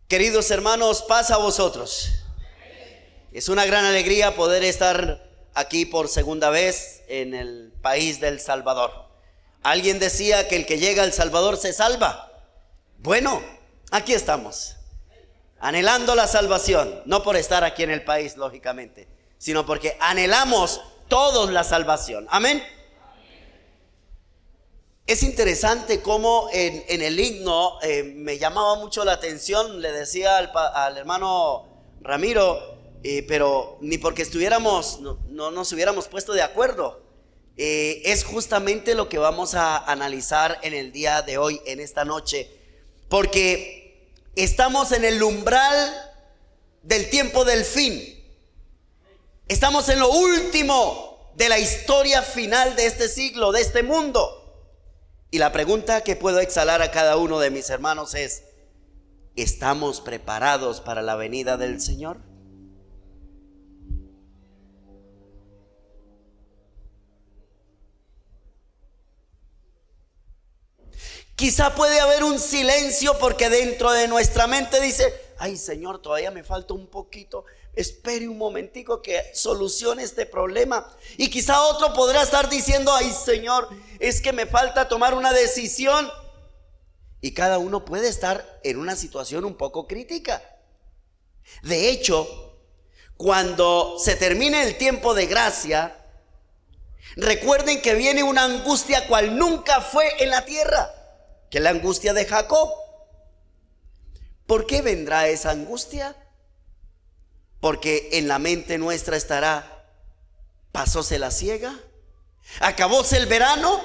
Queridos hermanos, paz a vosotros. Es una gran alegría poder estar aquí por segunda vez en el país del Salvador. Alguien decía que el que llega al Salvador se salva. Bueno, aquí estamos, anhelando la salvación, no por estar aquí en el país, lógicamente, sino porque anhelamos todos la salvación. Amén. Es interesante cómo en el himno me llamaba mucho la atención. Le decía al hermano Ramiro, pero ni porque estuviéramos, no nos hubiéramos puesto de acuerdo. Es justamente lo que vamos a analizar en el día de hoy, en esta noche, porque estamos en el umbral del tiempo del fin. Estamos en lo último de la historia final de este siglo, de este mundo. Y la pregunta que puedo exhalar a cada uno de mis hermanos es: ¿estamos preparados para la venida del Señor? Quizá puede haber un silencio porque dentro de nuestra mente dice: ay, Señor, todavía me falta un poquito, espere un momentico que solucione este problema. Y quizá otro podrá estar diciendo: ay, Señor, es que me falta tomar una decisión. Y cada uno puede estar en una situación un poco crítica. De hecho, cuando se termine el tiempo de gracia, recuerden que viene una angustia cual nunca fue en la tierra, que es la angustia de Jacob. ¿Por qué vendrá esa angustia? Porque en la mente nuestra estará: pasóse la siega, acabóse el verano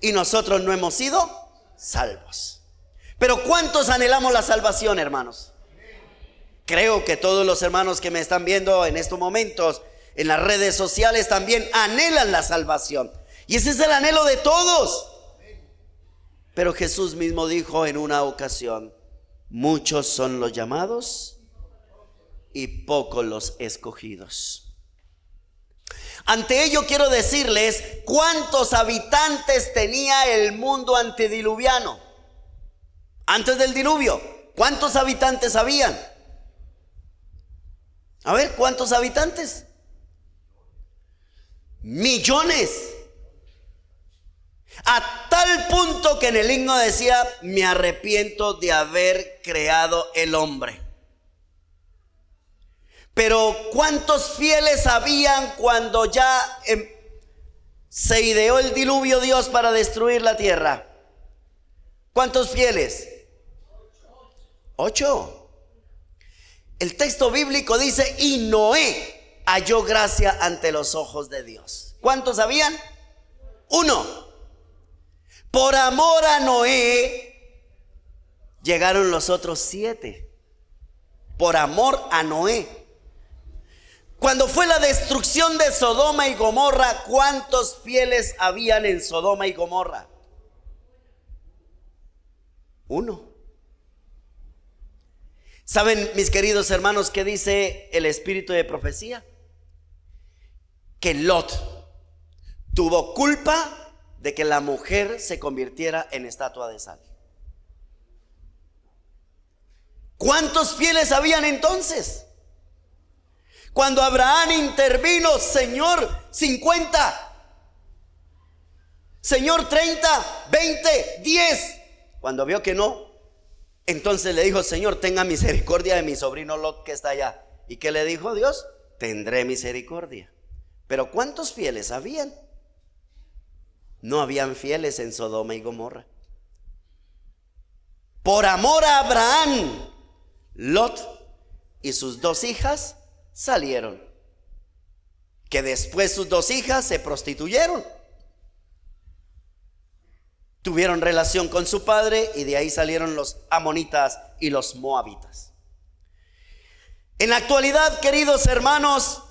y nosotros no hemos sido salvos. Pero ¿cuántos anhelamos la salvación, hermanos? Creo que todos los hermanos que me están viendo en estos momentos en las redes sociales también anhelan la salvación. Y ese es el anhelo de todos. Pero Jesús mismo dijo en una ocasión: muchos son los llamados y pocos los escogidos. Ante ello quiero decirles cuántos habitantes tenía el mundo antediluviano. Antes del diluvio, ¿cuántos habitantes habían? A ver, ¿cuántos habitantes? Millones. A tal punto que en el himno decía: me arrepiento de haber creado el hombre. Pero ¿cuántos fieles habían cuando ya se ideó el diluvio Dios para destruir la tierra? ¿Cuántos fieles? 8. El texto bíblico dice: y Noé halló gracia ante los ojos de Dios. ¿Cuántos habían? 1. Por amor a Noé llegaron los otros 7. Por amor a Noé. Cuando fue la destrucción de Sodoma y Gomorra, ¿cuántos fieles habían en Sodoma y Gomorra? 1. ¿Saben, mis queridos hermanos, qué dice el espíritu de profecía? Que Lot tuvo culpa de que la mujer se convirtiera en estatua de sal. ¿Cuántos fieles habían entonces? Cuando Abraham intervino: Señor, 50, Señor, 30, 20, 10. Cuando vio que no, entonces le dijo: Señor, tenga misericordia de mi sobrino Lot que está allá. ¿Y qué le dijo Dios? Tendré misericordia. Pero ¿cuántos fieles habían? No habían fieles en Sodoma y Gomorra. Por amor a Abraham, Lot y sus 2 hijas salieron. Que después sus 2 hijas se prostituyeron, tuvieron relación con su padre, y de ahí salieron los amonitas y los moabitas. En la actualidad, queridos hermanos,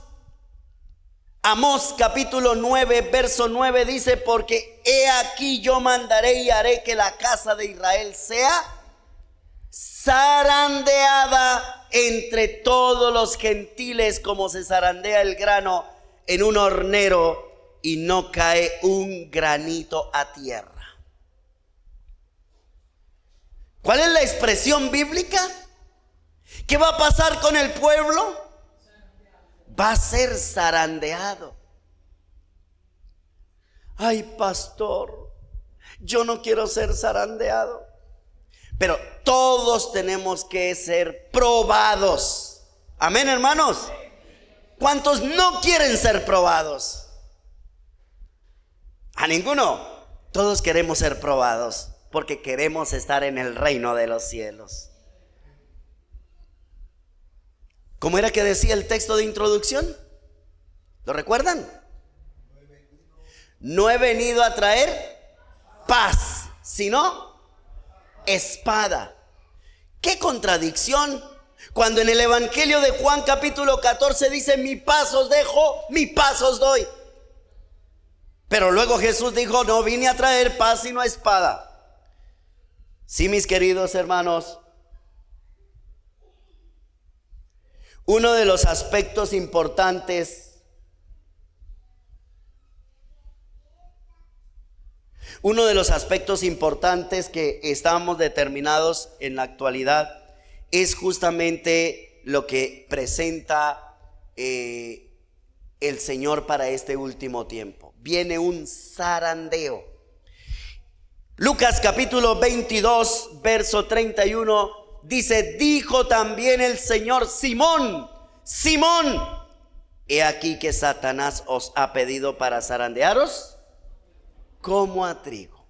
Amós capítulo 9 verso 9 dice: porque he aquí yo mandaré y haré que la casa de Israel sea zarandeada entre todos los gentiles, como se zarandea el grano en un hornero, y no cae un granito a tierra. ¿Cuál es la expresión bíblica? ¿Qué va a pasar con el pueblo? Va a ser zarandeado. Ay, pastor, yo no quiero ser zarandeado. Pero todos tenemos que ser probados. Amén, hermanos. ¿Cuántos no quieren ser probados? A ninguno. Todos queremos ser probados porque queremos estar en el reino de los cielos. ¿Cómo era que decía el texto de introducción? ¿Lo recuerdan? No he venido a traer paz, sino espada. ¡Qué contradicción! Cuando en el Evangelio de Juan capítulo 14 dice: mi paz os dejo, mi paz os doy. Pero luego Jesús dijo: no vine a traer paz sino espada. Sí, mis queridos hermanos, uno de los aspectos importantes que estamos determinados en la actualidad es justamente lo que presenta el Señor para este último tiempo. Viene un zarandeo. Lucas capítulo 22, verso 31 dice: dijo también el Señor: Simón, Simón, he aquí que Satanás os ha pedido para zarandearos como a trigo.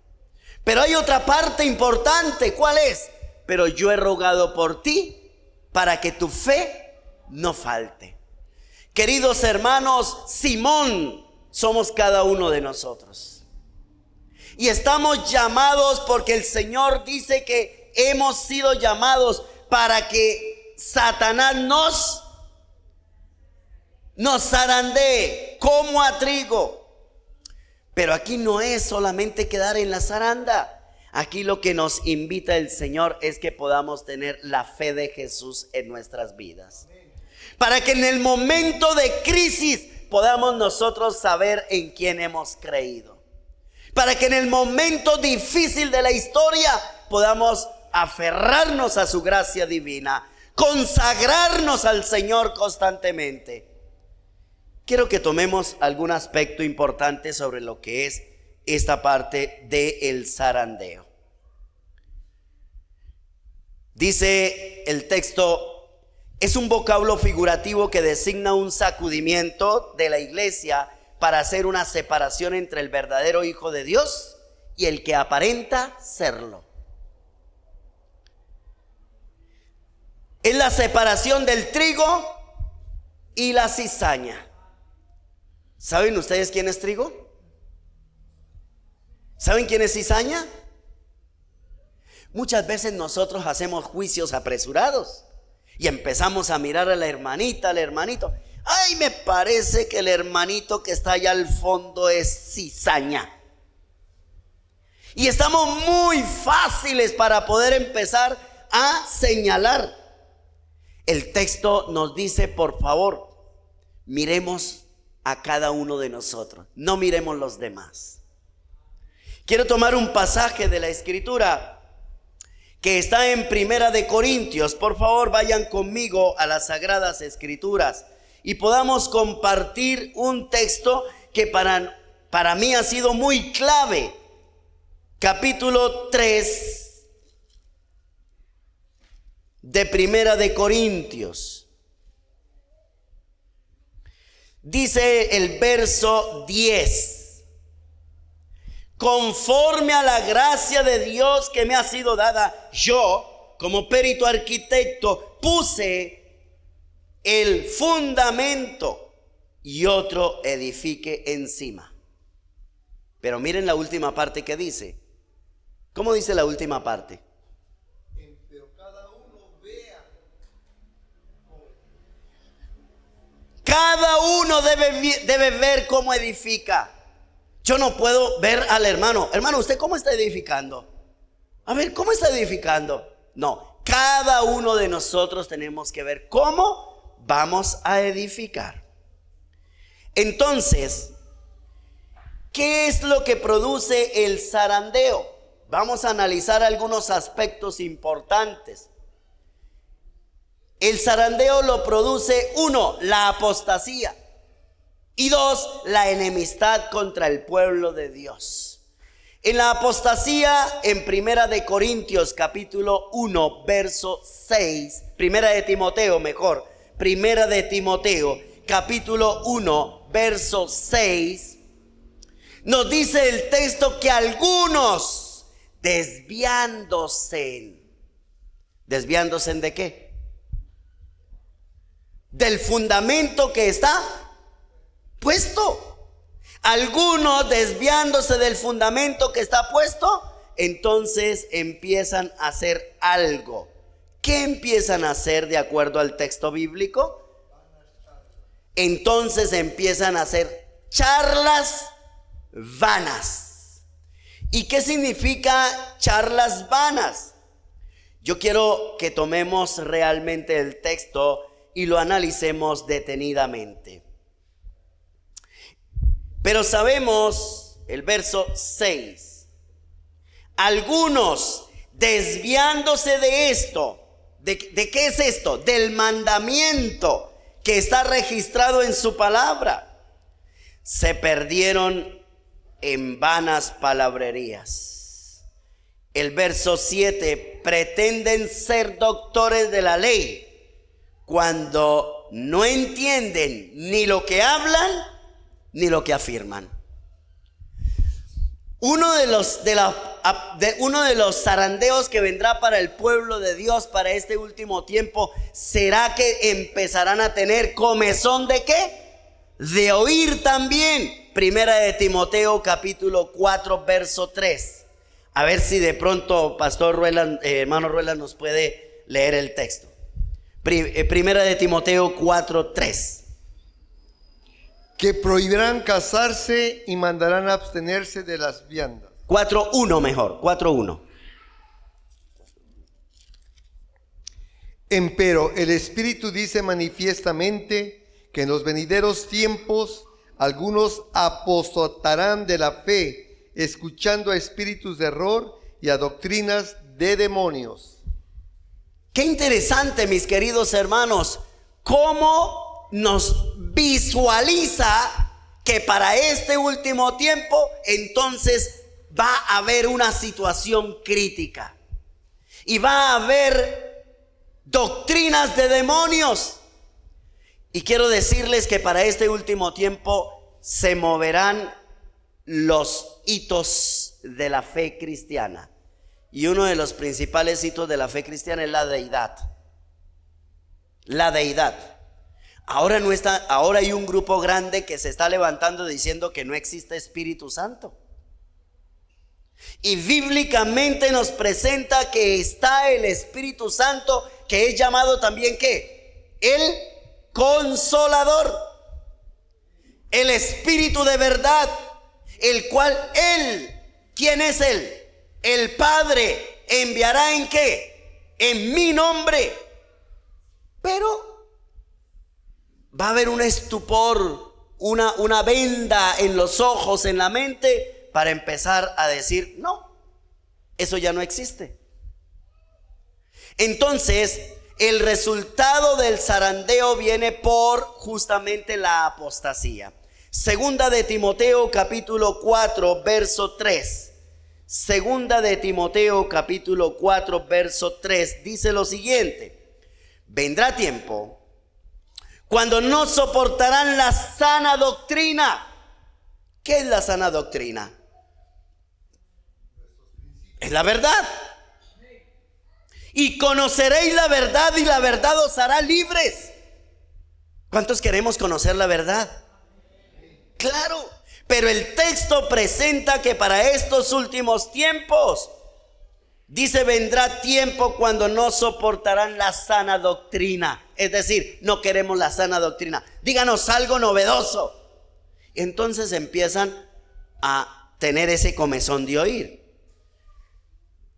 Pero hay otra parte importante. ¿Cuál es? Pero yo he rogado por ti para que tu fe no falte. Queridos hermanos, Simón somos cada uno de nosotros. Y estamos llamados porque el Señor dice que hemos sido llamados para que Satanás nos zarandee como a trigo. Pero aquí no es solamente quedar en la zaranda. Aquí lo que nos invita el Señor es que podamos tener la fe de Jesús en nuestras vidas, para que en el momento de crisis podamos nosotros saber en quién hemos creído, para que en el momento difícil de la historia podamos aferrarnos a su gracia divina, consagrarnos al Señor constantemente. Quiero que tomemos algún aspecto importante sobre lo que es esta parte del zarandeo. Dice el texto: es un vocablo figurativo que designa un sacudimiento de la iglesia para hacer una separación entre el verdadero Hijo de Dios y el que aparenta serlo. Es la separación del trigo y la cizaña. ¿Saben ustedes quién es trigo? ¿Saben quién es cizaña? Muchas veces nosotros hacemos juicios apresurados y empezamos a mirar a la hermanita, al hermanito. Ay, me parece que el hermanito que está allá al fondo es cizaña. Y estamos muy fáciles para poder empezar a señalar. El texto nos dice: por favor, miremos a cada uno de nosotros, no miremos los demás. Quiero tomar un pasaje de la Escritura que está en Primera de Corintios. Por favor, vayan conmigo a las Sagradas Escrituras y podamos compartir un texto que para mí ha sido muy clave. Capítulo 3 de Primera de Corintios. Dice el verso 10: conforme a la gracia de Dios que me ha sido dada, yo, como perito arquitecto, puse el fundamento y otro edifique encima. Pero miren la última parte que dice. ¿Cómo dice la última parte? Pero cada uno vea. Cada uno debe ver cómo edifica. Yo no puedo ver al hermano: hermano, ¿usted cómo está edificando? A ver, ¿cómo está edificando? No, cada uno de nosotros tenemos que ver cómo vamos a edificar. Entonces, ¿qué es lo que produce el zarandeo? Vamos a analizar algunos aspectos importantes. El zarandeo lo produce, 1, la apostasía, y 2, la enemistad contra el pueblo de Dios. En la apostasía, en Primera de Corintios capítulo 1 verso 6, Primera de Timoteo capítulo 1 verso 6, nos dice el texto que algunos ¿desviándose de qué? Del fundamento que está puesto. Algunos desviándose del fundamento que está puesto, entonces empiezan a hacer algo. ¿Qué empiezan a hacer de acuerdo al texto bíblico? Entonces empiezan a hacer charlas vanas. ¿Y qué significa charlas vanas? Yo quiero que tomemos realmente el texto y lo analicemos detenidamente. Pero sabemos, el verso 6, algunos desviándose de esto, ¿de qué es esto? Del mandamiento que está registrado en su palabra, se perdieron en vanas palabrerías. El verso 7, pretenden ser doctores de la ley cuando no entienden ni lo que hablan ni lo que afirman. Uno de los zarandeos que vendrá para el pueblo de Dios para este último tiempo será que empezarán a tener comezón ¿de qué? De oír también. Primera de Timoteo capítulo 4 verso 3. A ver si de pronto Pastor Ruelas, hermano Ruelas, nos puede leer el texto. Primera de Timoteo 4, 3. Que prohibirán casarse y mandarán abstenerse de las viandas. 4:1 mejor, 4:1. Empero el Espíritu dice manifiestamente que en los venideros tiempos algunos apostatarán de la fe, escuchando a espíritus de error y a doctrinas de demonios. Qué interesante, mis queridos hermanos, cómo nos visualiza que para este último tiempo entonces va a haber una situación crítica y va a haber doctrinas de demonios. Y quiero decirles que para este último tiempo se moverán los hitos de la fe cristiana, y uno de los principales hitos de la fe cristiana es la deidad. La deidad. Ahora hay un grupo grande que se está levantando diciendo que no existe Espíritu Santo. Y bíblicamente nos presenta que está el Espíritu Santo, que es llamado también ¿qué? El Consolador, el Espíritu de verdad, el cual Él, ¿quién es Él? El Padre enviará ¿en qué? En mi nombre. Pero va a haber un estupor, una venda en los ojos, en la mente, para empezar a decir, no, eso ya no existe. Entonces, el resultado del zarandeo viene por justamente la apostasía. Segunda de Timoteo capítulo 4 verso 3. Segunda de Timoteo capítulo 4 verso 3 dice lo siguiente: vendrá tiempo cuando no soportarán la sana doctrina. ¿Qué es la sana doctrina? Es la verdad. Y conoceréis la verdad, y la verdad os hará libres. ¿Cuántos queremos conocer la verdad? Claro, pero el texto presenta que para estos últimos tiempos, dice, vendrá tiempo cuando no soportarán la sana doctrina. Es decir, no queremos la sana doctrina. Díganos algo novedoso. Entonces empiezan a tener ese comezón de oír.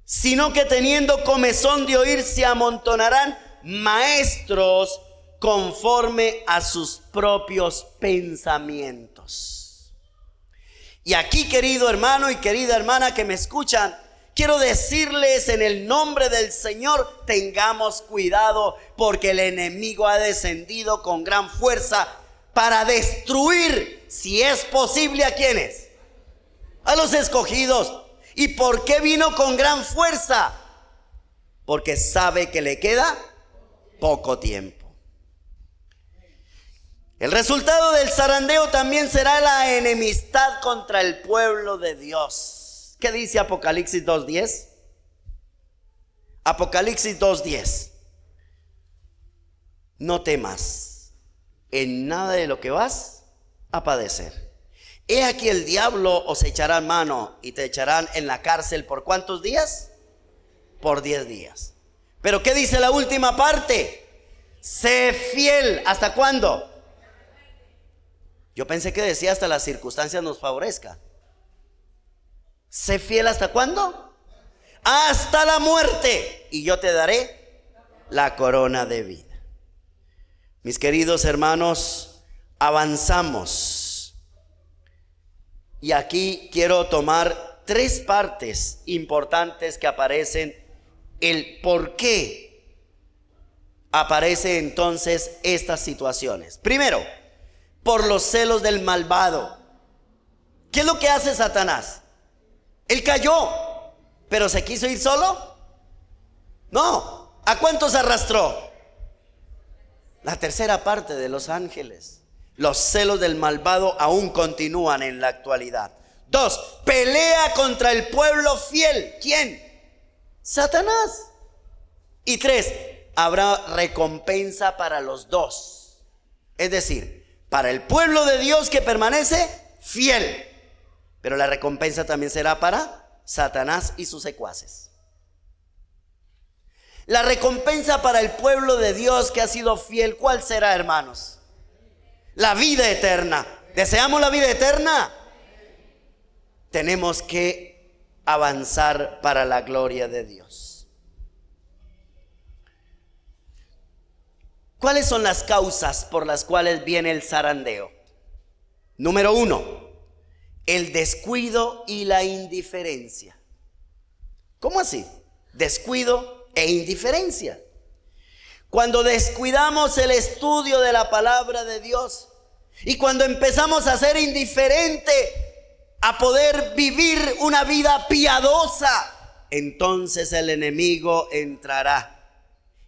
Sino que teniendo comezón de oír, se amontonarán maestros conforme a sus propios pensamientos. Y aquí, querido hermano y querida hermana que me escuchan, quiero decirles en el nombre del Señor, tengamos cuidado porque el enemigo ha descendido con gran fuerza para destruir, si es posible, ¿a quiénes? A los escogidos. ¿Y por qué vino con gran fuerza? Porque sabe que le queda poco tiempo. El resultado del zarandeo también será la enemistad contra el pueblo de Dios. ¿Qué dice Apocalipsis 2:10? Apocalipsis 2:10. No temas en nada de lo que vas a padecer. He aquí el diablo os echará mano y te echarán en la cárcel ¿por cuántos días? Por 10 días. Pero ¿qué dice la última parte? Sé fiel. ¿Hasta cuándo? Yo pensé que decía hasta las circunstancias nos favorezca. Sé fiel ¿hasta cuándo? Hasta la muerte, y yo te daré la corona de vida. Mis queridos hermanos, avanzamos. Y aquí quiero tomar 3 partes importantes que aparecen. El por qué aparece entonces estas situaciones. Primero, por los celos del malvado. ¿Qué es lo que hace Satanás? Él cayó, pero ¿se quiso ir solo? No. ¿A cuántos arrastró? La tercera parte de los ángeles. Los celos del malvado aún continúan en la actualidad. 2, pelea contra el pueblo fiel. ¿Quién? Satanás. Y 3, habrá recompensa para los dos. Es decir, para el pueblo de Dios que permanece fiel, pero la recompensa también será para Satanás y sus secuaces. La recompensa para el pueblo de Dios que ha sido fiel, ¿cuál será, hermanos? La vida eterna. ¿Deseamos la vida eterna? Tenemos que avanzar para la gloria de Dios. ¿Cuáles son las causas por las cuales viene el zarandeo? Número 1, el descuido y la indiferencia. ¿Cómo así? Descuido e indiferencia. Cuando descuidamos el estudio de la palabra de Dios y cuando empezamos a ser indiferente a poder vivir una vida piadosa, entonces el enemigo entrará.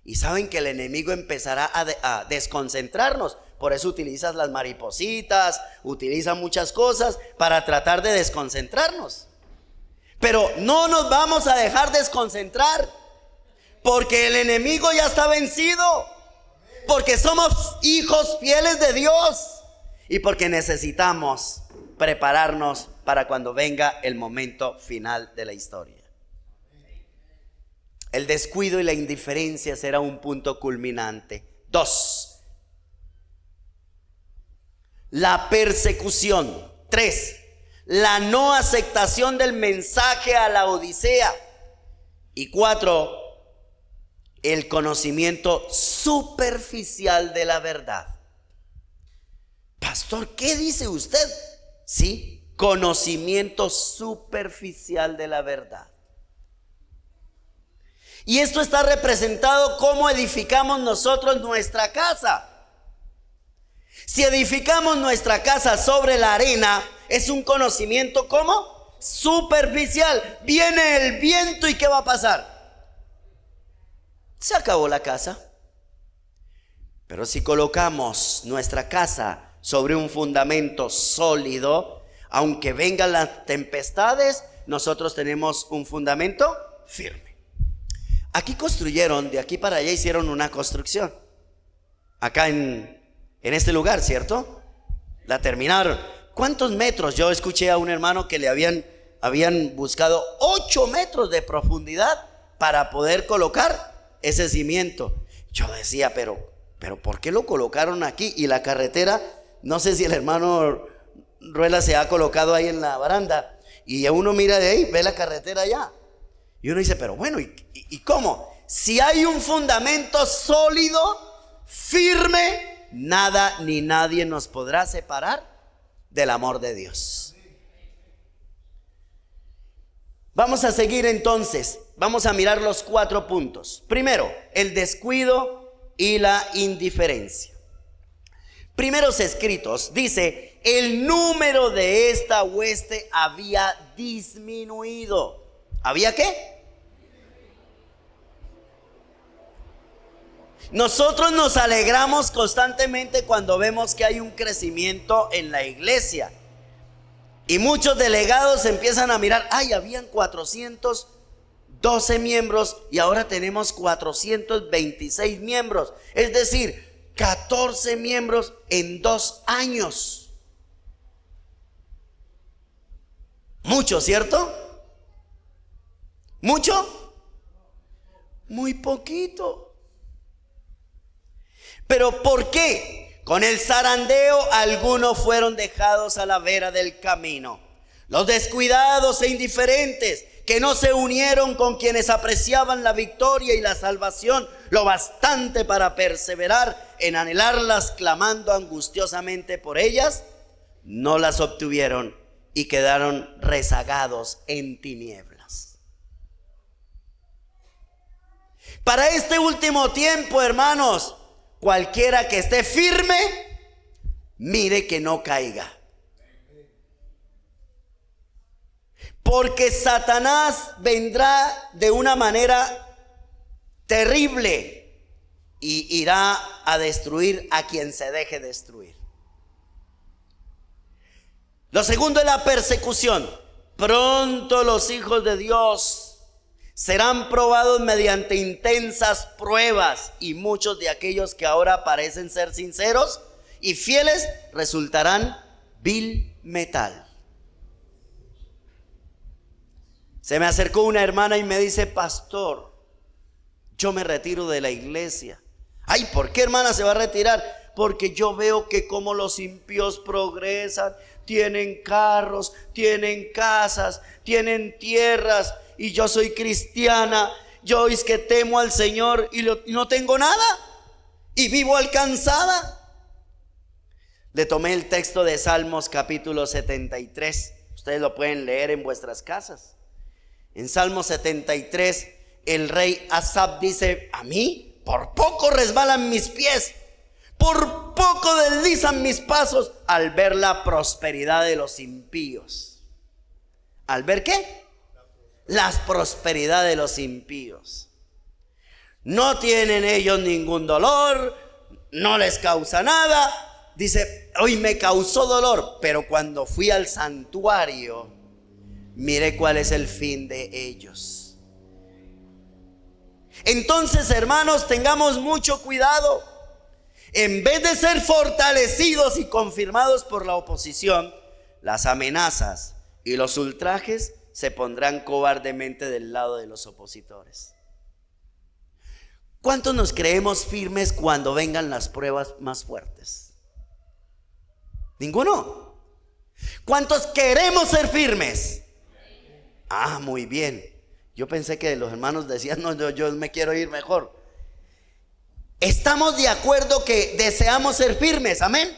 Y saben que el enemigo empezará a desconcentrarnos. Por eso utilizas las maripositas, utiliza muchas cosas para tratar de desconcentrarnos. Pero no nos vamos a dejar desconcentrar, porque el enemigo ya está vencido, porque somos hijos fieles de Dios y porque necesitamos prepararnos para cuando venga el momento final de la historia. El descuido y la indiferencia será un punto culminante. 2, la persecución. 3, la no aceptación del mensaje a la Odisea. Y 4, el conocimiento superficial de la verdad. Pastor, ¿qué dice usted? Sí, conocimiento superficial de la verdad. Y esto está representado cómo edificamos nosotros nuestra casa. Si edificamos nuestra casa sobre la arena, es un conocimiento ¿cómo? Superficial. Viene el viento y ¿qué va a pasar? Se acabó la casa. Pero si colocamos nuestra casa sobre un fundamento sólido, aunque vengan las tempestades, nosotros tenemos un fundamento firme. Aquí construyeron, de aquí para allá hicieron una construcción. Acá en este lugar, ¿cierto? La terminaron. ¿Cuántos metros? Yo escuché a un hermano que le habían buscado 8 metros de profundidad para poder colocar ese cimiento. Yo decía, pero ¿por qué lo colocaron aquí? Y la carretera, no sé si el hermano Ruela se ha colocado ahí en la baranda, y uno mira de ahí, ve la carretera allá. Y uno dice, pero bueno, ¿y cómo? Si hay un fundamento sólido, firme, nada ni nadie nos podrá separar del amor de Dios. Vamos a seguir entonces. Vamos a mirar los 4 puntos. Primero, el descuido y la indiferencia. Primeros escritos, dice, el número de esta hueste había disminuido. ¿Había qué? Nosotros nos alegramos constantemente cuando vemos que hay un crecimiento en la iglesia. Y muchos delegados empiezan a mirar, ay, habían 412 miembros y ahora tenemos 426 miembros. Es decir, 14 miembros en 2 años. Mucho, ¿cierto? ¿Mucho? Muy poquito. ¿Pero por qué? Con el zarandeo algunos fueron dejados a la vera del camino. Los descuidados e indiferentes que no se unieron con quienes apreciaban la victoria y la salvación lo bastante para perseverar en anhelarlas, clamando angustiosamente por ellas, no las obtuvieron y quedaron rezagados en tinieblas. Para este último tiempo, hermanos, cualquiera que esté firme, mire que no caiga. Porque Satanás vendrá de una manera terrible y irá a destruir a quien se deje destruir. Lo segundo es la persecución. Pronto los hijos de Dios serán probados mediante intensas pruebas, y muchos de aquellos que ahora parecen ser sinceros y fieles resultarán vil metal. Se me acercó una hermana y me dice, pastor, yo me retiro de la iglesia. Ay, ¿por qué, hermana, se va a retirar? Porque yo veo que como los impíos progresan, tienen carros, tienen casas, tienen tierras, y yo soy cristiana, yo es que temo al Señor y no tengo nada, y vivo alcanzada. Le tomé el texto de Salmos capítulo 73, ustedes lo pueden leer en vuestras casas. En Salmo 73, el rey Asaf dice, a mí por poco resbalan mis pies, por poco deslizan mis pasos al ver la prosperidad de los impíos. ¿Al ver qué? La prosperidad de los impíos. No tienen ellos ningún dolor, no les causa nada. Dice, hoy me causó dolor, pero cuando fui al santuario, miré cuál es el fin de ellos. Entonces, hermanos, tengamos mucho cuidado. En vez de ser fortalecidos y confirmados por la oposición, las amenazas y los ultrajes se pondrán cobardemente del lado de los opositores. ¿Cuántos nos creemos firmes cuando vengan las pruebas más fuertes? ¿Ninguno? ¿Cuántos queremos ser firmes? Ah, muy bien. Yo pensé que los hermanos decían, no, yo me quiero ir mejor. Estamos de acuerdo que deseamos ser firmes, amén.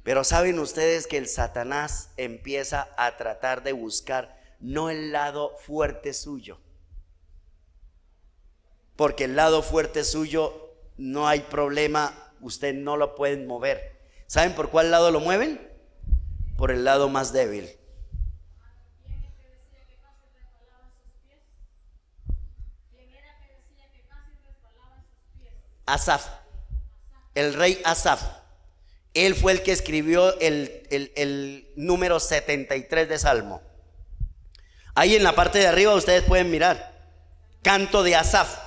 Pero saben ustedes que el Satanás empieza a tratar de buscar no el lado fuerte suyo, porque el lado fuerte suyo no hay problema, usted no lo pueden mover. ¿Saben por cuál lado lo mueven? Por el lado más débil. Asaf, el rey Asaf. Él fue el que escribió el número 73 de Salmo. Ahí en la parte de arriba ustedes pueden mirar, canto de Asaf.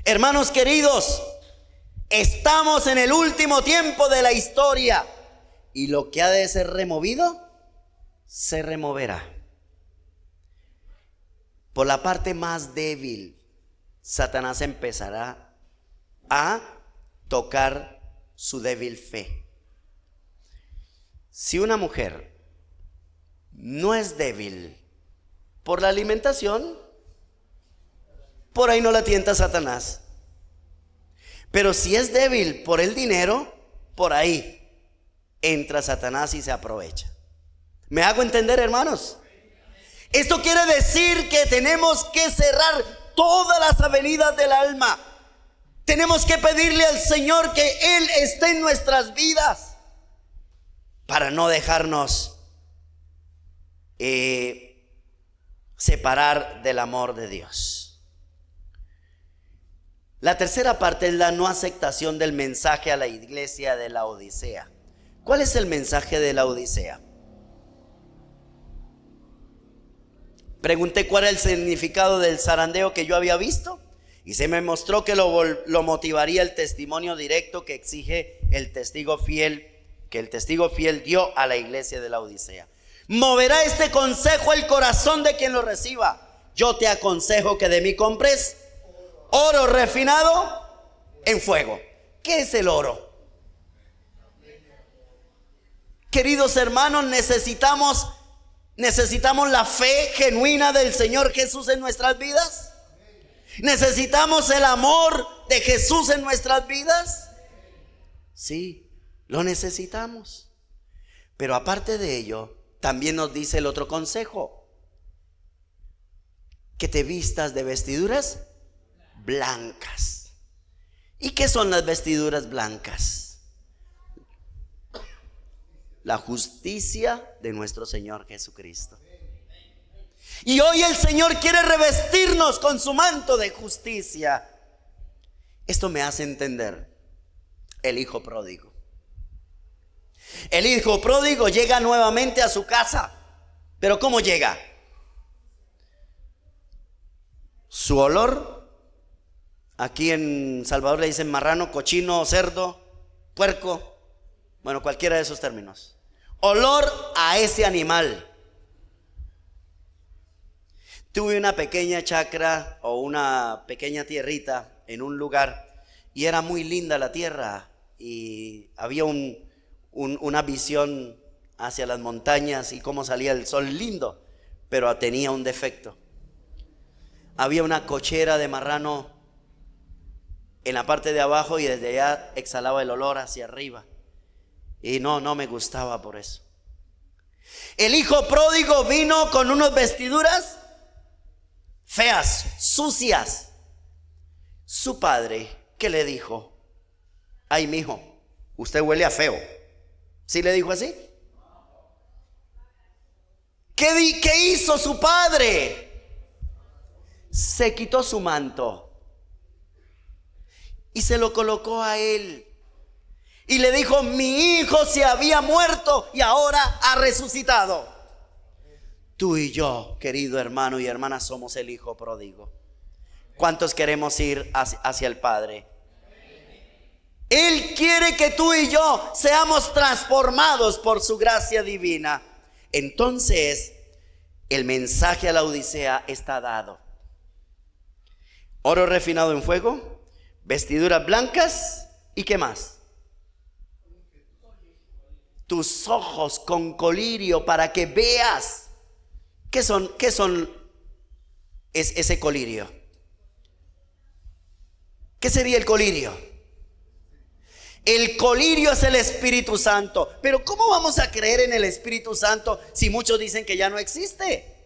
Hermanos queridos, estamos en el último tiempo de la historia, y lo que ha de ser removido se removerá. Por la parte más débil, Satanás empezará a tocar su débil fe. Si una mujer no es débil por la alimentación, por ahí no la tienta Satanás. Pero si es débil por el dinero, por ahí entra Satanás y se aprovecha. ¿Me hago entender, hermanos? Esto quiere decir que tenemos que cerrar todas las avenidas del alma. Tenemos que pedirle al Señor que Él esté en nuestras vidas para no dejarnos separar del amor de Dios. La tercera parte es la no aceptación del mensaje a la iglesia de la Odisea. ¿Cuál es el mensaje de la Odisea? Pregunté cuál era el significado del zarandeo que yo había visto y se me mostró que lo motivaría el testimonio directo que exige el testigo fiel, que el testigo fiel dio a la iglesia de la Odisea. Moverá este consejo el corazón de quien lo reciba. Yo te aconsejo que de mí compres oro refinado en fuego. ¿Qué es el oro? Queridos hermanos, necesitamos la fe genuina del Señor Jesús en nuestras vidas. Necesitamos el amor de Jesús en nuestras vidas. Sí, lo necesitamos. Pero aparte de ello, también nos dice el otro consejo: que te vistas de vestiduras blancas. ¿Y qué son las vestiduras blancas? La justicia de nuestro Señor Jesucristo. Y hoy el Señor quiere revestirnos con su manto de justicia. Esto me hace entender el hijo pródigo. El hijo pródigo llega nuevamente a su casa. ¿Pero cómo llega? Su olor, aquí en Salvador le dicen marrano, cochino, cerdo, puerco. Bueno, cualquiera de esos términos. Olor a ese animal. Tuve una pequeña chacra o una pequeña tierrita en un lugar y era muy linda la tierra y había una visión hacia las montañas y cómo salía el sol lindo, pero tenía un defecto. Había una cochera de marrano en la parte de abajo y desde allá exhalaba el olor hacia arriba. Y no me gustaba por eso. El hijo pródigo vino con unas vestiduras feas, sucias. Su padre, ¿qué le dijo? Ay, mijo, usted huele a feo. ¿Sí le dijo así? ¿Qué hizo su padre? Se quitó su manto y se lo colocó a él. Y le dijo: mi hijo se había muerto y ahora ha resucitado. Tú y yo, querido hermano y hermana, somos el hijo pródigo. ¿Cuántos queremos ir hacia el Padre? Él quiere que tú y yo seamos transformados por su gracia divina. Entonces, el mensaje a la Odisea está dado: oro refinado en fuego, vestiduras blancas y ¿qué más? Tus ojos con colirio para que veas. ¿Qué son ese colirio? ¿Qué sería el colirio? El colirio es el Espíritu Santo. Pero ¿cómo vamos a creer en el Espíritu Santo si muchos dicen que ya no existe?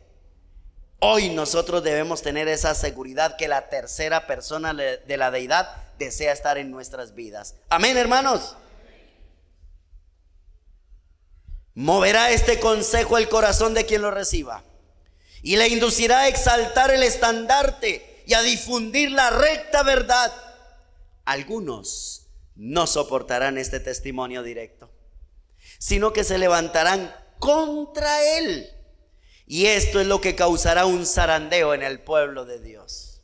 Hoy nosotros debemos tener esa seguridad que la tercera persona de la deidad desea estar en nuestras vidas. Amén, hermanos. Moverá este consejo el corazón de quien lo reciba y le inducirá a exaltar el estandarte y a difundir la recta verdad. Algunos no soportarán este testimonio directo, sino que se levantarán contra él. Y esto es lo que causará un zarandeo en el pueblo de Dios.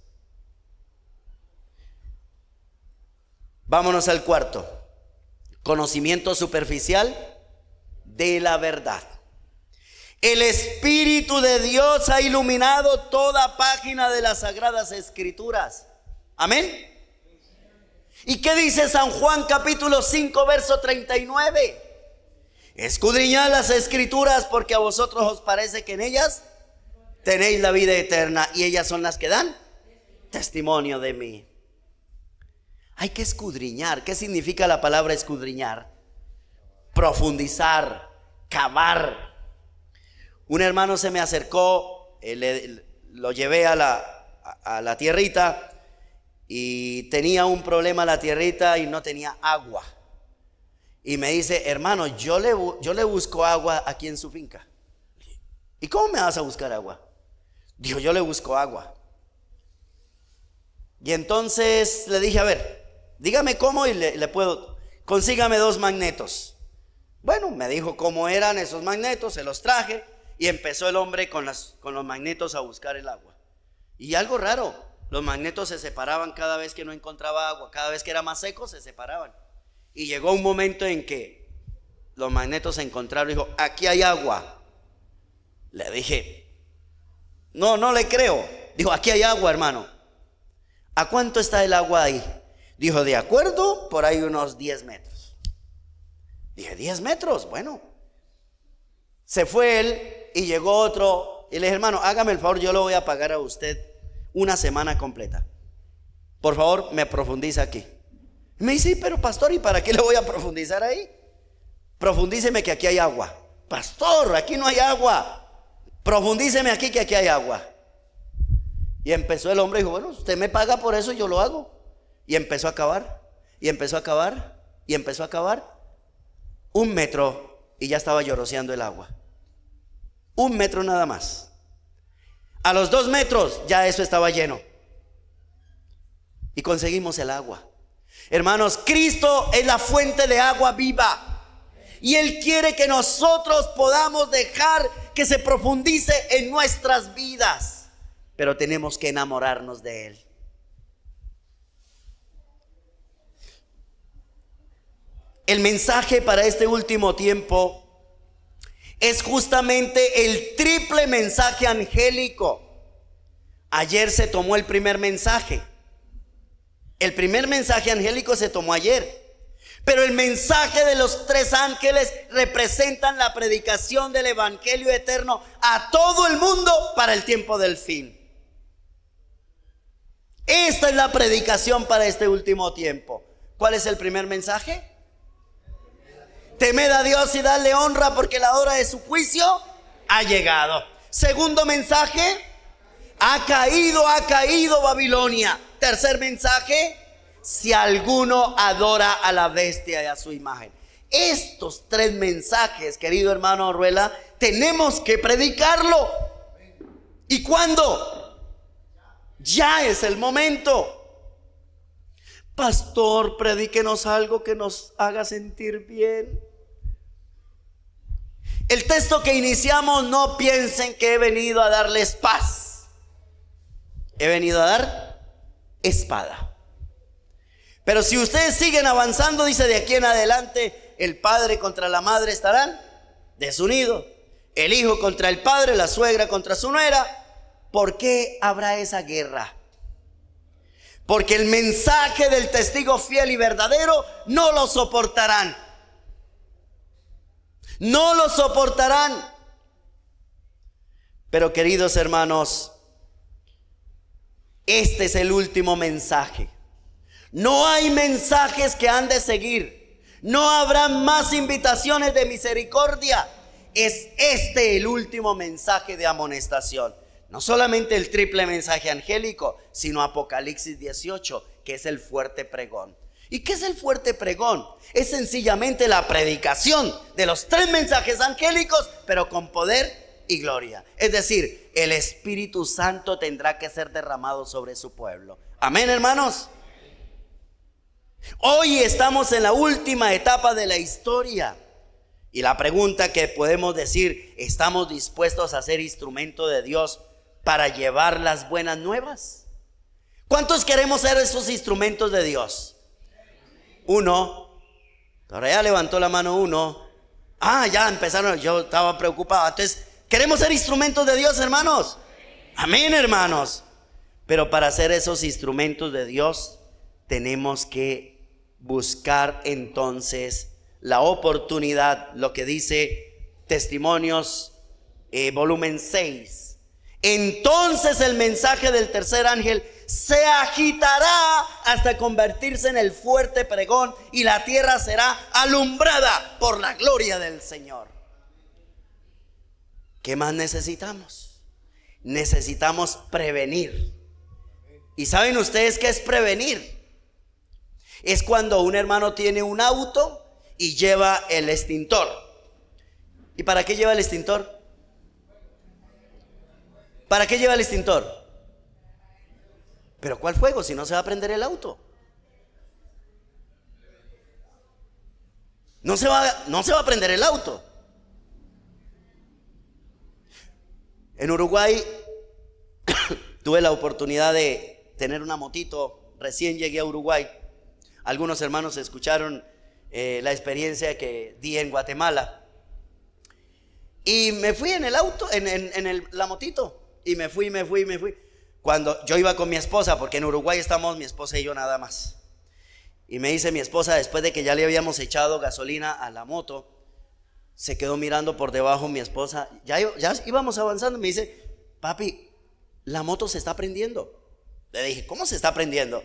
Vámonos al cuarto: conocimiento superficial de la verdad. El Espíritu de Dios ha iluminado toda página de las Sagradas Escrituras. Amén. ¿Y qué dice San Juan capítulo 5 verso 39? Escudriñad las Escrituras porque a vosotros os parece que en ellas tenéis la vida eterna y ellas son las que dan testimonio de mí. Hay que escudriñar. ¿Qué significa la palabra escudriñar? Profundizar, cavar. Un hermano se me acercó lo llevé a la tierrita y tenía un problema la tierrita y no tenía agua. Y me dice, hermano, yo le busco agua aquí en su finca. ¿Y cómo me vas a buscar agua? Dijo, yo le busco agua. Y entonces le dije, a ver, dígame cómo y le puedo, consígame 2 magnetos. Bueno, me dijo cómo eran esos magnetos, se los traje y empezó el hombre con los magnetos a buscar el agua. Y algo raro, los magnetos se separaban cada vez que no encontraba agua, cada vez que era más seco se separaban. Y llegó un momento en que los magnetos se encontraron y dijo, aquí hay agua. Le dije, no le creo. Dijo, aquí hay agua, hermano. ¿A cuánto está el agua ahí? Dijo, de acuerdo, por ahí unos 10 metros. Dije, 10 metros, bueno. Se fue él y llegó otro y le dije, hermano, hágame el favor, yo lo voy a pagar a usted una semana completa. Por favor, me profundiza aquí. Me dice, sí, pero pastor, ¿y para qué le voy a profundizar ahí? Profundíceme que aquí hay agua. Pastor, aquí no hay agua. Profundíceme aquí que aquí hay agua. Y empezó el hombre y dijo, bueno, usted me paga por eso, yo lo hago. Y empezó a cavar, y empezó a cavar, y empezó a cavar. 1 metro y ya estaba lloroseando el agua. 1 metro nada más. A los 2 metros ya eso estaba lleno. Y conseguimos el agua. Hermanos, Cristo es la fuente de agua viva. Y Él quiere que nosotros podamos dejar que se profundice en nuestras vidas. Pero tenemos que enamorarnos de Él. El mensaje para este último tiempo es justamente el triple mensaje angélico. Ayer se tomó el primer mensaje. El primer mensaje angélico se tomó ayer. Pero el mensaje de los 3 ángeles representan la predicación del evangelio eterno a todo el mundo para el tiempo del fin. Esta es la predicación para este último tiempo. ¿Cuál es el primer mensaje? Temed a Dios y darle honra porque la hora de su juicio ha llegado. Segundo mensaje, ha caído Babilonia. Tercer mensaje, si alguno adora a la bestia y a su imagen. Estos 3 mensajes, querido hermano Ruela, tenemos que predicarlo. ¿Y cuándo? Ya es el momento. Pastor, predíquenos algo que nos haga sentir bien. El texto que iniciamos, no piensen que he venido a darles paz. He venido a dar espada. Pero si ustedes siguen avanzando, dice, de aquí en adelante el padre contra la madre estarán desunidos, el hijo contra el padre, la suegra contra su nuera. ¿Por qué habrá esa guerra? Porque el mensaje del testigo fiel y verdadero no lo soportarán. No lo soportarán. Pero queridos hermanos, este es el último mensaje. No hay mensajes que han de seguir. No habrá más invitaciones de misericordia. Es este el último mensaje de amonestación. No solamente el triple mensaje angélico, sino Apocalipsis 18, que es el fuerte pregón. ¿Y qué es el fuerte pregón? Es sencillamente la predicación de los 3 mensajes angélicos, pero con poder y gloria. Es decir, el Espíritu Santo tendrá que ser derramado sobre su pueblo. Amén, hermanos. Hoy estamos en la última etapa de la historia. Y la pregunta que podemos decir, ¿estamos dispuestos a ser instrumento de Dios para llevar las buenas nuevas? ¿Cuántos queremos ser esos instrumentos de Dios? 1. Ahora ya levantó la mano 1. Ya empezaron, yo estaba preocupado. Entonces, ¿queremos ser instrumentos de Dios, hermanos? Amén, hermanos. Pero para ser esos instrumentos de Dios, tenemos que buscar entonces la oportunidad, lo que dice Testimonios, volumen 6. Entonces el mensaje del tercer ángel se agitará hasta convertirse en el fuerte pregón, y la tierra será alumbrada por la gloria del Señor. ¿Qué más necesitamos? necesitamos prevenir. ¿Y saben ustedes qué es prevenir? Es cuando un hermano tiene un auto y lleva el extintor. ¿Y para qué lleva el extintor? ¿Para qué lleva el extintor? ¿Pero cuál fuego si no se va a prender el auto? No se va a prender el auto. En Uruguay tuve la oportunidad de tener una motito. Recién llegué a Uruguay. Algunos hermanos escucharon la experiencia que di en Guatemala. Y me fui en el auto, la motito. Y me fui. Cuando yo iba con mi esposa, porque en Uruguay estamos mi esposa y yo nada más. Y me dice mi esposa, después de que ya le habíamos echado gasolina a la moto, se quedó mirando por debajo mi esposa. Ya íbamos avanzando. Me dice, papi, la moto se está prendiendo. Le dije, ¿cómo se está prendiendo?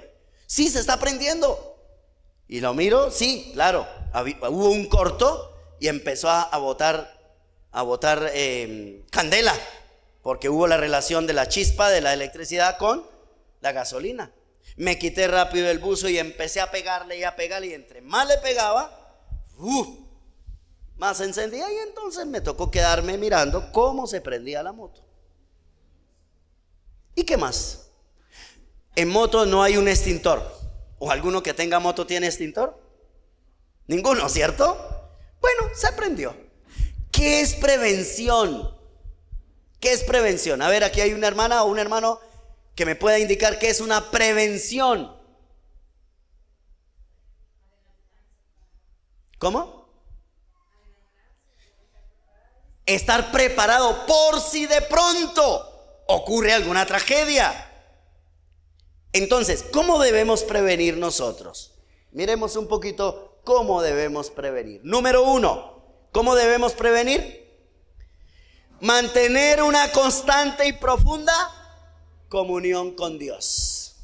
Sí, se está prendiendo. Y lo miro, sí, claro. Hubo un corto y empezó a botar candela, porque hubo la relación de la chispa de la electricidad con la gasolina. Me quité rápido el buzo y empecé a pegarle, y entre más le pegaba, más se encendía, y entonces me tocó quedarme mirando cómo se prendía la moto. ¿Y qué más? En moto no hay un extintor. ¿O alguno que tenga moto tiene extintor? Ninguno, ¿cierto? Bueno, se prendió. ¿Qué es prevención? ¿Qué es prevención? A ver, aquí hay una hermana o un hermano que me pueda indicar qué es una prevención. ¿Cómo? Estar preparado por si de pronto ocurre alguna tragedia. Entonces, ¿cómo debemos prevenir nosotros? Miremos un poquito cómo debemos prevenir. Número 1, ¿cómo debemos prevenir? Mantener una constante y profunda comunión con Dios.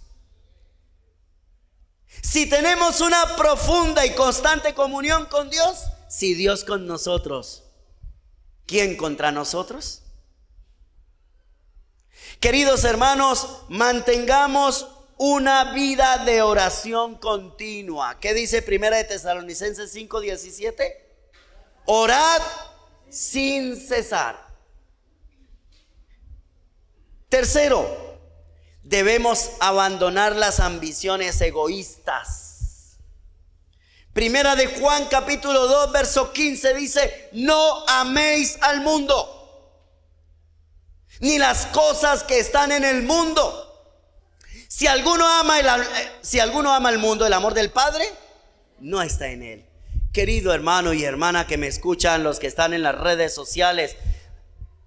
Si tenemos una profunda y constante comunión con Dios, si Dios con nosotros, ¿quién contra nosotros? Queridos hermanos, mantengamos una vida de oración continua. ¿Qué dice 1 de Tesalonicenses 5:17? Orad sin cesar. Tercero, debemos abandonar las ambiciones egoístas. 1 de Juan capítulo 2 verso 15 dice: no améis al mundo, ni las cosas que están en el mundo. Si alguno ama el mundo, el amor del Padre no está en él. Querido hermano y hermana que me escuchan, los que están en las redes sociales,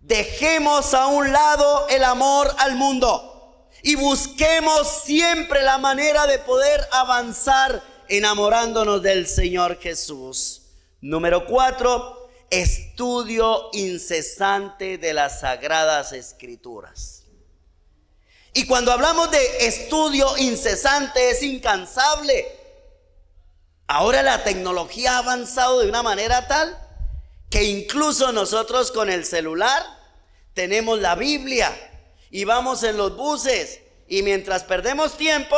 dejemos a un lado el amor al mundo y busquemos siempre la manera de poder avanzar enamorándonos del Señor Jesús. Número 4, estudio incesante de las Sagradas Escrituras. Y cuando hablamos de estudio incesante, es incansable. Ahora la tecnología ha avanzado de una manera tal que incluso nosotros con el celular tenemos la Biblia y vamos en los buses, y mientras perdemos tiempo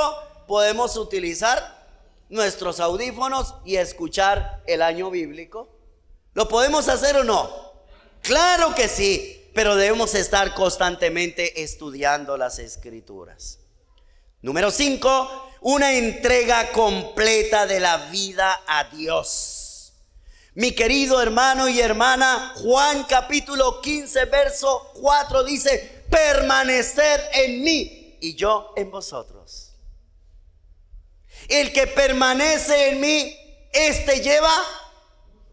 podemos utilizar nuestros audífonos y escuchar el año bíblico. ¿Lo podemos hacer o no? Claro que sí. Pero debemos estar constantemente estudiando las Escrituras. Número 5, una entrega completa de la vida a Dios. Mi querido hermano y hermana, Juan capítulo 15 verso 4 dice: permaneced en mí y yo en vosotros. El que permanece en mí, este lleva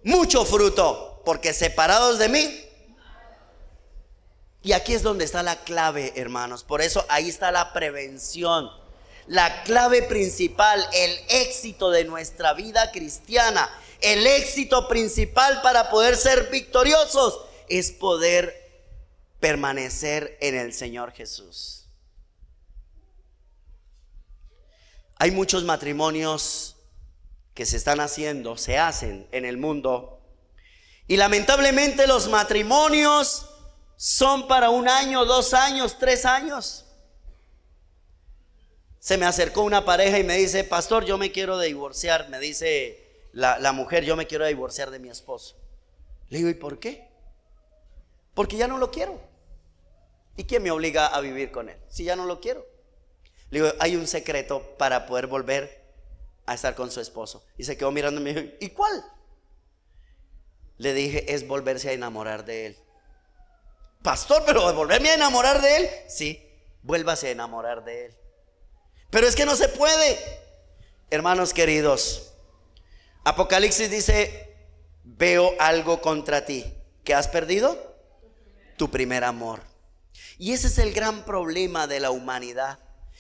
mucho fruto, porque separados de mí. Y aquí es donde está la clave, hermanos. Por eso ahí está la prevención. La clave principal, el éxito de nuestra vida cristiana, el éxito principal para poder ser victoriosos, es poder permanecer en el Señor Jesús. Hay muchos matrimonios que se hacen en el mundo. Y lamentablemente los matrimonios son para 1 año, 2 años, 3 años. Se me acercó una pareja y me dice: pastor, yo me quiero divorciar. Me dice la mujer: yo me quiero divorciar de mi esposo. Le digo: ¿y por qué? Porque ya no lo quiero. ¿Y quién me obliga a vivir con él si ya no lo quiero? Le digo: hay un secreto para poder volver a estar con su esposo. Y se quedó mirándome y me dijo: ¿y cuál? Le dije: es volverse a enamorar de él. Pastor, pero volverme a enamorar de él. Sí, vuélvase a enamorar de él. Pero es que no se puede. Hermanos queridos, Apocalipsis dice: veo algo contra ti. ¿Qué has perdido? Tu primer amor. Y ese es el gran problema de la humanidad.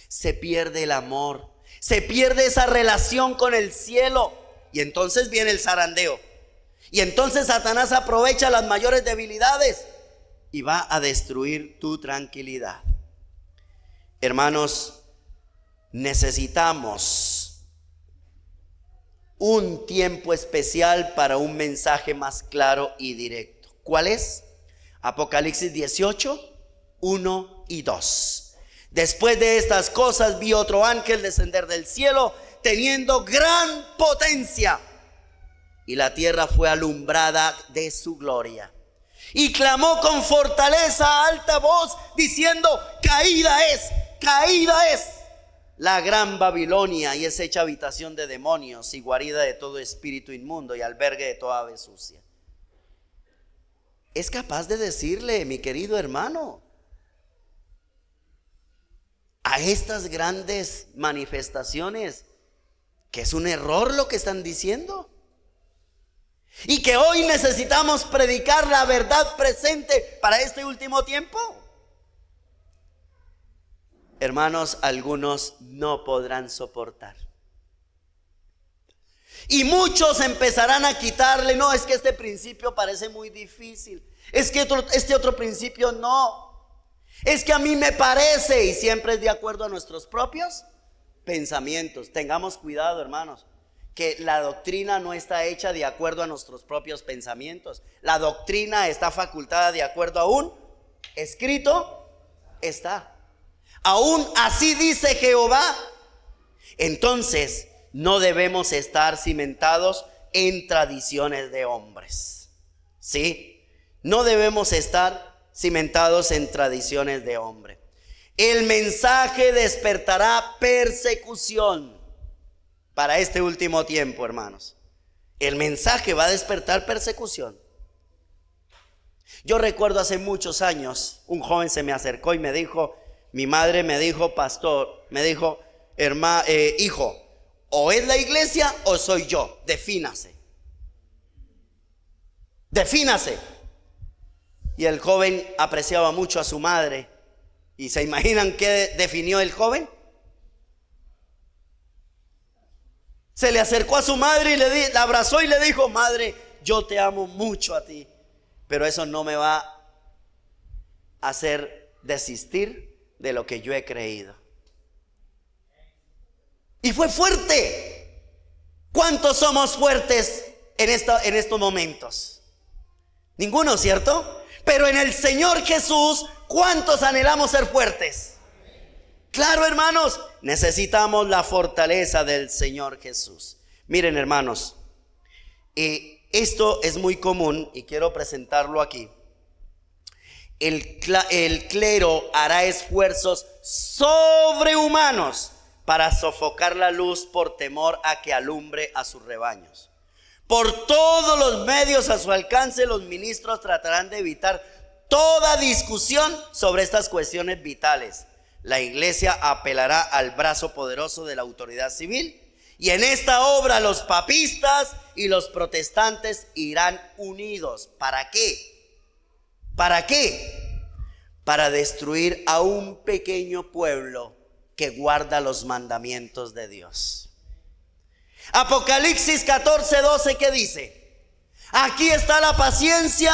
Se pierde el amor, se pierde esa relación con el cielo. Y entonces viene el zarandeo. Y entonces Satanás aprovecha las mayores debilidades y va a destruir tu tranquilidad. Hermanos, necesitamos un tiempo especial para un mensaje más claro y directo. ¿Cuál es? Apocalipsis 18, 1 y 2. Después de estas cosas vi otro ángel descender del cielo, teniendo gran potencia, y la tierra fue alumbrada de su gloria. Y clamó con fortaleza a alta voz, diciendo: caída es la gran Babilonia, y es hecha habitación de demonios y guarida de todo espíritu inmundo y albergue de toda ave sucia. Es capaz de decirle, mi querido hermano, a estas grandes manifestaciones que es un error lo que están diciendo, y que hoy necesitamos predicar la verdad presente para este último tiempo. Hermanos, algunos no podrán soportar, y muchos empezarán a quitarle: no, es que este principio parece muy difícil, es que este otro principio no, es que a mí me parece, y siempre es de acuerdo a nuestros propios pensamientos. Tengamos cuidado, hermanos, que la doctrina no está hecha de acuerdo a nuestros propios pensamientos. La doctrina está facultada de acuerdo a un escrito está. Aún así dice Jehová. Entonces no debemos estar cimentados en tradiciones de hombres. ¿Sí? No debemos estar cimentados en tradiciones de hombre. El mensaje despertará persecución para este último tiempo, hermanos. El mensaje va a despertar persecución. Yo recuerdo hace muchos años, un joven se me acercó y me dijo, mi madre me dijo: pastor, me dijo: hijo, o es la iglesia o soy yo, defínase. Y el joven apreciaba mucho a su madre. ¿Y se imaginan qué definió el joven? Se le acercó a su madre y la abrazó y le dijo: madre, yo te amo mucho a ti, pero eso no me va a hacer desistir de lo que yo he creído. Y fue fuerte. ¿Cuántos somos fuertes en estos momentos? Ninguno, ¿cierto? Pero en el Señor Jesús, ¿cuántos anhelamos ser fuertes? Claro, hermanos, necesitamos la fortaleza del Señor Jesús. Miren, hermanos, esto es muy común y quiero presentarlo aquí. El clero hará esfuerzos sobrehumanos para sofocar la luz por temor a que alumbre a sus rebaños. Por todos los medios a su alcance, los ministros tratarán de evitar toda discusión sobre estas cuestiones vitales. La iglesia apelará al brazo poderoso de la autoridad civil, y en esta obra los papistas y los protestantes irán unidos. ¿Para qué? ¿Para qué? Para destruir a un pequeño pueblo que guarda los mandamientos de Dios. Apocalipsis 14:12, ¿qué dice? Aquí está la paciencia.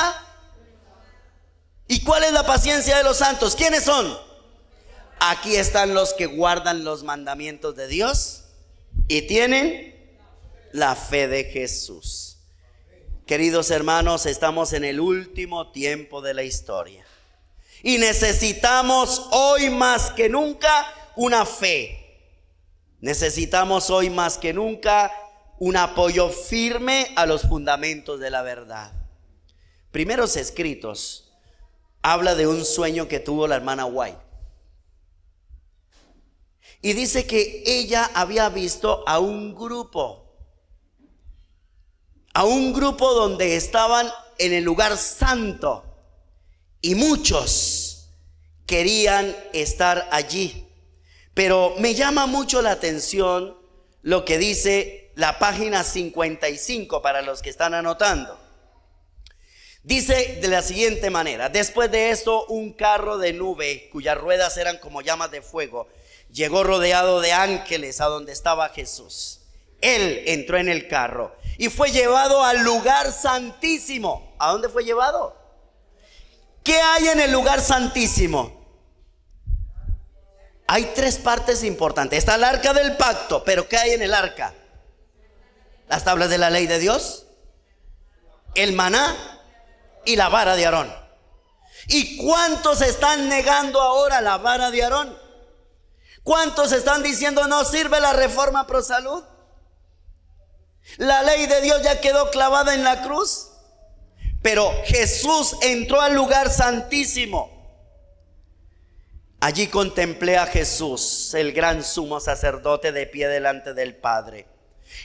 ¿Y cuál es la paciencia de los santos? ¿Quiénes son? Aquí están los que guardan los mandamientos de Dios y tienen la fe de Jesús. Queridos hermanos, estamos en el último tiempo de la historia. Y necesitamos hoy más que nunca una fe. Necesitamos hoy más que nunca un apoyo firme a los fundamentos de la verdad. Primeros Escritos habla de un sueño que tuvo la hermana White. Y dice que ella había visto a un grupo donde estaban en el lugar santo. Y muchos querían estar allí. Pero me llama mucho la atención lo que dice la página 55 para los que están anotando. Dice de la siguiente manera: después de esto, un carro de nube cuyas ruedas eran como llamas de fuego llegó rodeado de ángeles a donde estaba Jesús. Él entró en el carro y fue llevado al lugar santísimo. ¿A dónde fue llevado? ¿Qué hay en el lugar santísimo? Hay tres partes importantes. Está el arca del pacto, pero ¿qué hay en el arca? Las tablas de la ley de Dios, el maná y la vara de Aarón. ¿Y cuántos están negando ahora la vara de Aarón? ¿Cuántos están diciendo no sirve la reforma pro salud? La ley de Dios ya quedó clavada en la cruz. Pero Jesús entró al lugar santísimo. Allí contemplé a Jesús, el gran sumo sacerdote, de pie delante del Padre.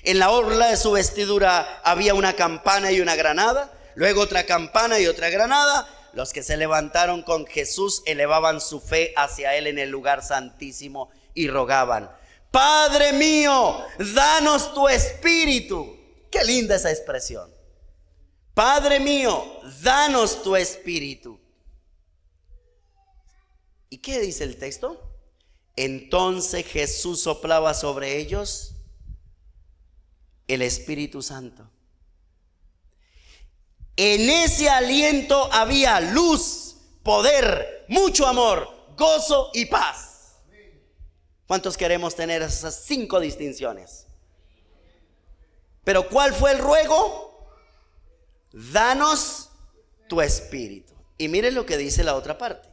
En la orla de su vestidura había una campana y una granada, luego otra campana y otra granada. Los que se levantaron con Jesús elevaban su fe hacia él en el lugar santísimo y rogaban: Padre mío, danos tu espíritu. Qué linda esa expresión. Padre mío, danos tu espíritu. ¿Y qué dice el texto? Entonces Jesús soplaba sobre ellos el Espíritu Santo. En ese aliento había luz, poder, mucho amor, gozo y paz. ¿Cuántos queremos tener esas 5 distinciones? Pero ¿cuál fue el ruego? Danos tu espíritu. Y miren lo que dice la otra parte.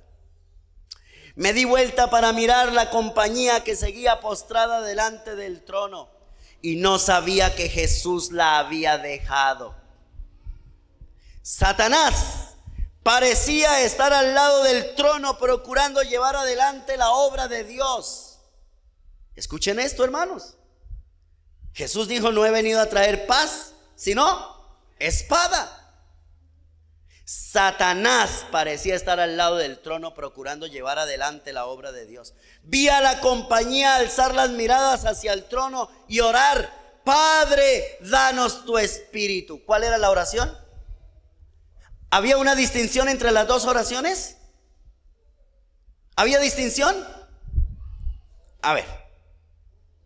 Me di vuelta para mirar la compañía que seguía postrada delante del trono, y no sabía que Jesús la había dejado. Satanás parecía estar al lado del trono procurando llevar adelante la obra de Dios. Escuchen esto, hermanos. Jesús dijo: no he venido a traer paz, sino espada. Satanás parecía estar al lado del trono procurando llevar adelante la obra de Dios. Vi a la compañía alzar las miradas hacia el trono y orar: Padre, danos tu espíritu. ¿Cuál era la oración? ¿Había una distinción entre las dos oraciones? ¿Había distinción? A ver,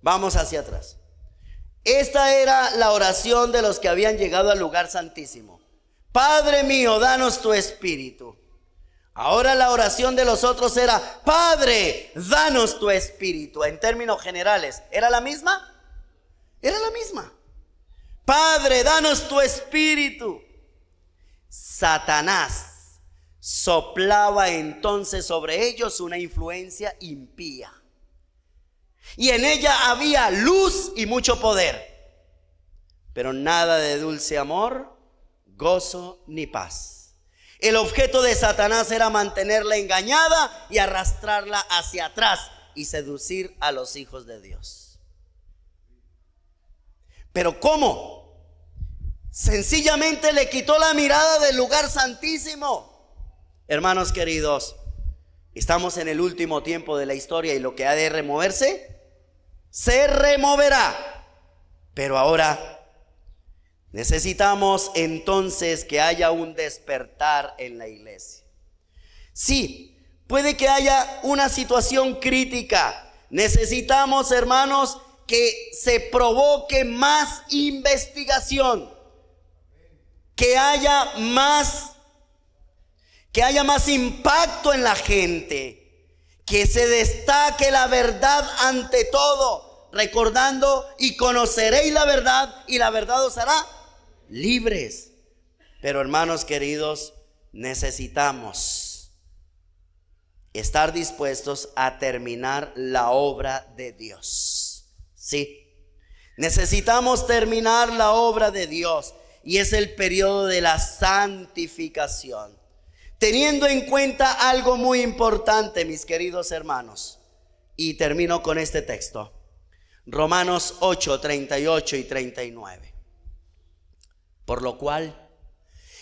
vamos hacia atrás. Esta era la oración de los que habían llegado al lugar santísimo: Padre mío, danos tu espíritu. Ahora la oración de los otros era: Padre, danos tu espíritu. En términos generales, ¿era la misma? Era la misma. Padre, danos tu espíritu. Satanás soplaba entonces sobre ellos una influencia impía, y en ella había luz y mucho poder, pero nada de dulce amor, gozo ni paz. El objeto de Satanás era mantenerla engañada y arrastrarla hacia atrás y seducir a los hijos de Dios. ¿Pero cómo? Sencillamente le quitó la mirada del lugar santísimo. Hermanos queridos, estamos en el último tiempo de la historia, y lo que ha de removerse se removerá. Pero ahora necesitamos entonces que haya un despertar en la iglesia. Sí, puede que haya una situación crítica. Necesitamos, hermanos, que se provoque más investigación, que haya más impacto en la gente, que se destaque la verdad ante todo, recordando: y conoceréis la verdad, y la verdad os hará libres. Pero hermanos queridos, necesitamos estar dispuestos a terminar la obra de Dios. Sí, necesitamos terminar la obra de Dios, y es el periodo de la santificación. Teniendo en cuenta algo muy importante, mis queridos hermanos, y termino con este texto. Romanos 8, 38 y 39. Por lo cual,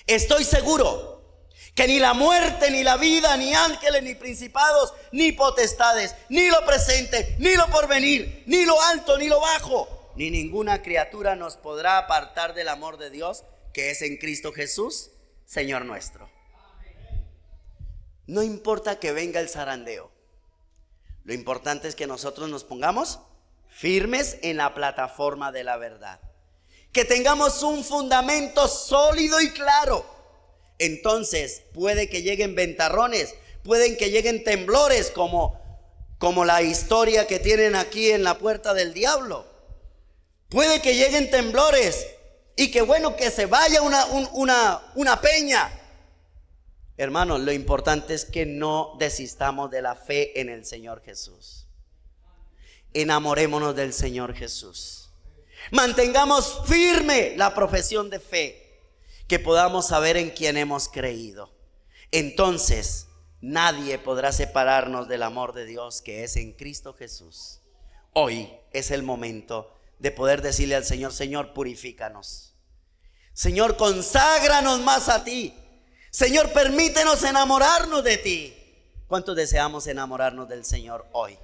estoy seguro que ni la muerte, ni la vida, ni ángeles, ni principados, ni potestades, ni lo presente, ni lo porvenir, ni lo alto, ni lo bajo, ni ninguna criatura nos podrá apartar del amor de Dios que es en Cristo Jesús, Señor nuestro. No importa que venga el zarandeo, lo importante es que nosotros nos pongamos firmes en la plataforma de la verdad, que tengamos un fundamento sólido y claro. Entonces puede que lleguen ventarrones, pueden que lleguen temblores, como la historia que tienen aquí en la puerta del diablo. Puede que lleguen temblores y que bueno, que se vaya una peña. Hermanos, lo importante es que no desistamos de la fe en el Señor Jesús. Enamorémonos del Señor Jesús. Mantengamos firme la profesión de fe, que podamos saber en quién hemos creído. Entonces nadie podrá separarnos del amor de Dios que es en Cristo Jesús. Hoy es el momento de poder decirle al Señor: Señor, purifícanos. Señor, conságranos más a ti. Señor, permítenos enamorarnos de ti. ¿Cuántos deseamos enamorarnos del Señor hoy?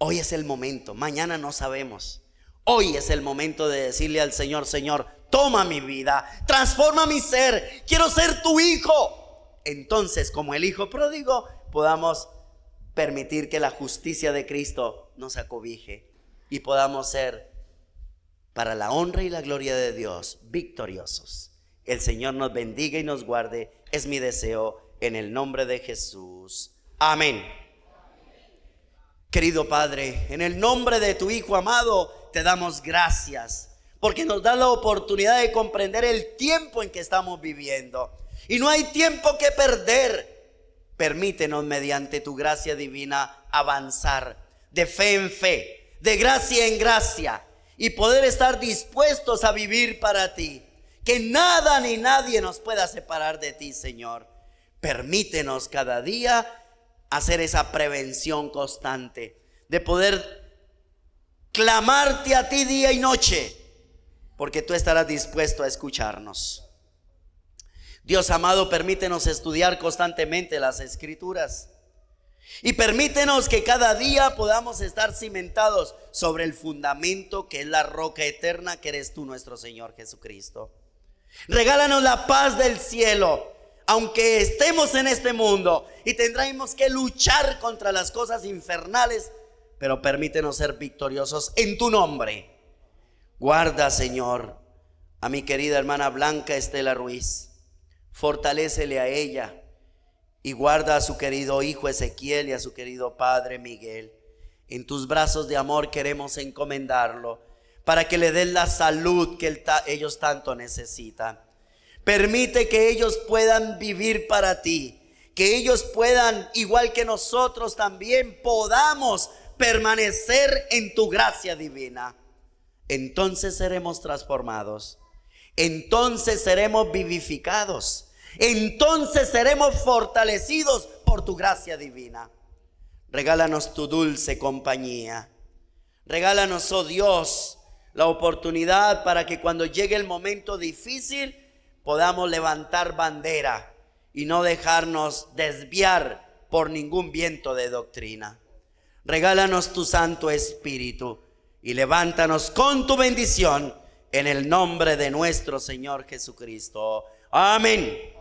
Hoy es el momento, mañana no sabemos. Hoy es el momento de decirle al Señor: Señor, toma mi vida, transforma mi ser, quiero ser tu hijo. Entonces, como el hijo pródigo, podamos permitir que la justicia de Cristo nos acobije y podamos ser, para la honra y la gloria de Dios, victoriosos. El Señor nos bendiga y nos guarde, es mi deseo, en el nombre de Jesús. Amén. Querido Padre, en el nombre de tu Hijo amado, te damos gracias, porque nos da la oportunidad de comprender el tiempo en que estamos viviendo. Y no hay tiempo que perder. Permítenos, mediante tu gracia divina, avanzar de fe en fe, de gracia en gracia, y poder estar dispuestos a vivir para ti. Que nada ni nadie nos pueda separar de ti, Señor. Permítenos cada día hacer esa prevención constante, de poder clamarte a ti día y noche, porque tú estarás dispuesto a escucharnos. Dios amado, permítenos estudiar constantemente las Escrituras, y permítenos que cada día podamos estar cimentados sobre el fundamento que es la roca eterna, que eres tú, nuestro Señor Jesucristo. Regálanos la paz del cielo, aunque estemos en este mundo y tendremos que luchar contra las cosas infernales, pero permítenos ser victoriosos en tu nombre. Guarda, Señor, a mi querida hermana Blanca Estela Ruiz. Fortalécele a ella y guarda a su querido hijo Ezequiel y a su querido padre Miguel. En tus brazos de amor queremos encomendarlo, para que le den la salud que ellos tanto necesitan. Permite que ellos puedan vivir para ti, que ellos puedan, igual que nosotros también, podamos permanecer en tu gracia divina. Entonces seremos transformados, entonces seremos vivificados, entonces seremos fortalecidos por tu gracia divina. Regálanos tu dulce compañía. Regálanos, oh Dios, la oportunidad para que cuando llegue el momento difícil podamos levantar bandera y no dejarnos desviar por ningún viento de doctrina. Regálanos tu Santo Espíritu y levántanos con tu bendición en el nombre de nuestro Señor Jesucristo. Amén.